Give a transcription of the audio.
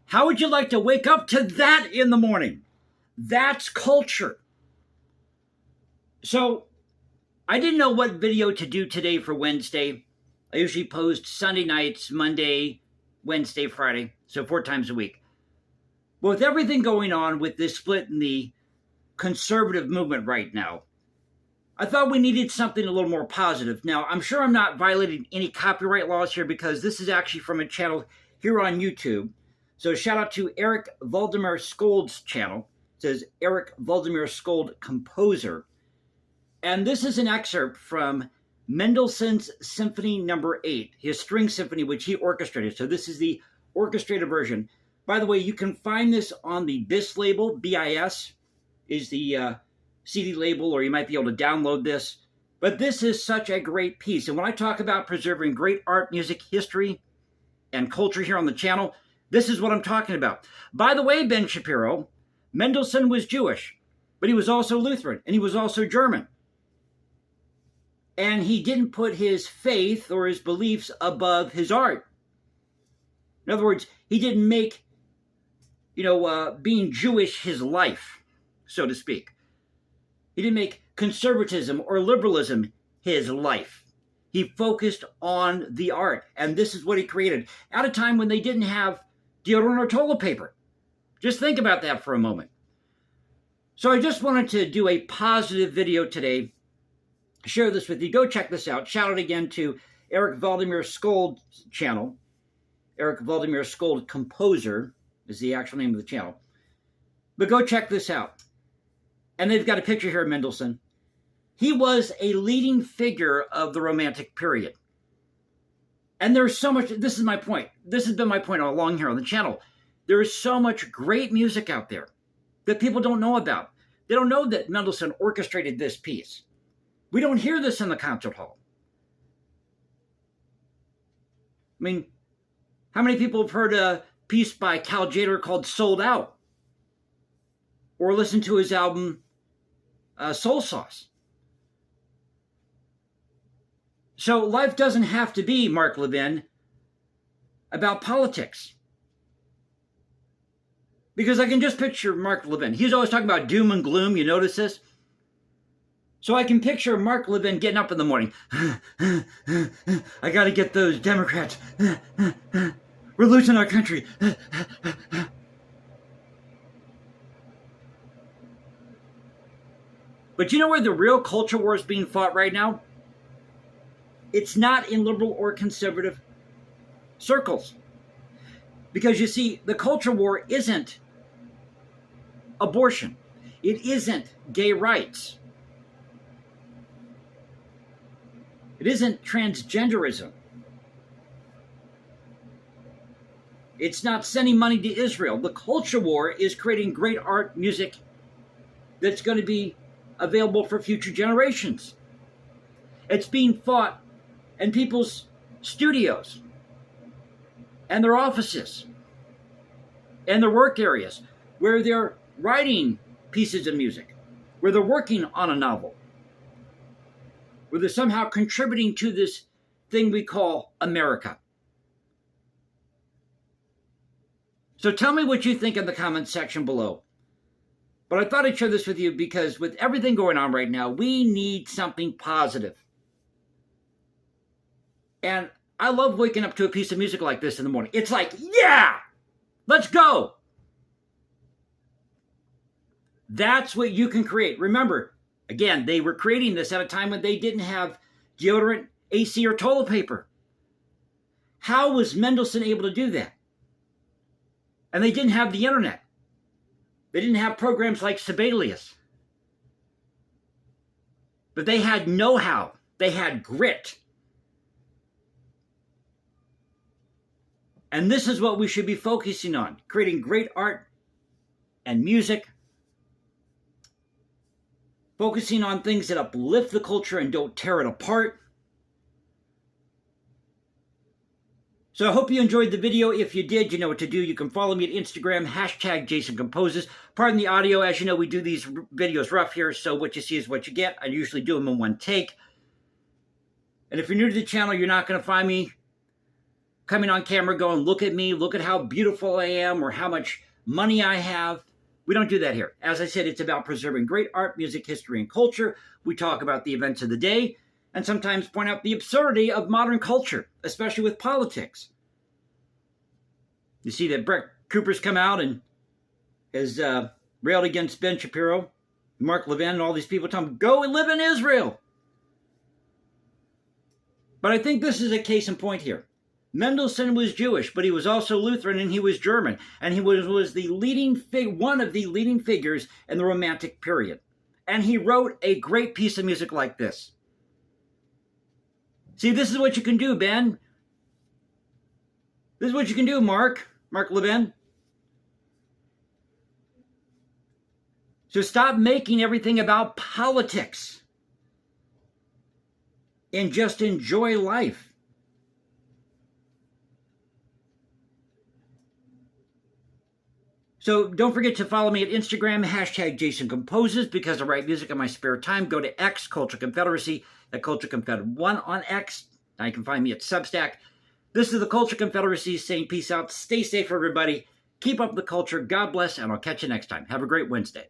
How would you like to wake up to that in the morning? That's culture. So I didn't know what video to do today for Wednesday. I usually post Sunday nights, Monday, Wednesday, Friday, so 4 times a week. But with everything going on with this split in the conservative movement right now, I thought we needed something a little more positive. Now, I'm sure I'm not violating any copyright laws here because this is actually from a channel here on YouTube. So shout out to Eric Valdemar Skold's channel. It says Eric Valdemar Skold Composer. And this is an excerpt from Mendelssohn's Symphony No. 8, his string symphony, which he orchestrated. So this is the orchestrated version. By the way, you can find this on the BIS label. BIS is the CD label, or you might be able to download this. But this is such a great piece. And when I talk about preserving great art, music, history, and culture here on the channel, this is what I'm talking about. By the way, Ben Shapiro, Mendelssohn was Jewish, but he was also Lutheran, and he was also German. And he didn't put his faith or his beliefs above his art. In other words, he didn't make, being Jewish his life, so to speak. He didn't make conservatism or liberalism his life. He focused on the art, and this is what he created at a time when they didn't have deodorant or toilet paper. Just think about that for a moment. So I just wanted to do a positive video today, share this with you. Go check this out. Shout out again to Eric Valdemar Skold's channel. Eric Valdemar Skold Composer is the actual name of the channel. But go check this out. And they've got a picture here of Mendelssohn. He was a leading figure of the Romantic period. And there's so much, this is my point. This has been my point all along here on the channel. There is so much great music out there that people don't know about. They don't know that Mendelssohn orchestrated this piece. We don't hear this in the concert hall. I mean, how many people have heard a piece by Cal Tjader called Sold Out? Or listened to his album, Soul Sauce? So life doesn't have to be, Mark Levin, about politics. Because I can just picture Mark Levin. He's always talking about doom and gloom. You notice this? So I can picture Mark Levin getting up in the morning. I got to get those Democrats. We're losing our country. But you know where the real culture war is being fought right now? It's not in liberal or conservative circles. Because you see, the culture war isn't abortion. It isn't gay rights. It isn't transgenderism. It's not sending money to Israel. The culture war is creating great art, music that's going to be available for future generations. It's being fought in people's studios and their offices and their work areas where they're writing pieces of music, where they're working on a novel, where they're somehow contributing to this thing we call America. So tell me what you think in the comments section below. But I thought I'd share this with you because with everything going on right now, we need something positive. And I love waking up to a piece of music like this in the morning. It's like, yeah, let's go. That's what you can create. Remember, again, they were creating this at a time when they didn't have deodorant, AC, or toilet paper. How was Mendelssohn able to do that? And they didn't have the internet. They didn't have programs like Sibelius. But they had know-how. They had grit. And this is what we should be focusing on, creating great art and music, focusing on things that uplift the culture and don't tear it apart. So I hope you enjoyed the video. If you did, you know what to do. You can follow me at Instagram, #JasonComposes. Pardon the audio. As you know, we do these videos rough here, so what you see is what you get. I usually do them in one take. And if you're new to the channel, you're not going to find me coming on camera going, look at me, look at how beautiful I am, or how much money I have. We don't do that here. As I said, it's about preserving great art, music, history, and culture. We talk about the events of the day and sometimes point out the absurdity of modern culture, especially with politics. You see that Brett Cooper's come out and has railed against Ben Shapiro, Mark Levin, and all these people telling him, go and live in Israel. But I think this is a case in point here. Mendelssohn was Jewish, but he was also Lutheran and he was German. And he was the one of the leading figures in the Romantic period. And he wrote a great piece of music like this. See, this is what you can do, Ben. This is what you can do, Mark Levin. So stop making everything about politics and just enjoy life. So don't forget to follow me at Instagram, #JasonComposes, because I write music in my spare time. Go to X, Culture Confederacy, at Culture Confed 1 on X. Now you can find me at Substack. This is the Culture Confederacy saying peace out. Stay safe, everybody. Keep up the culture. God bless, and I'll catch you next time. Have a great Wednesday.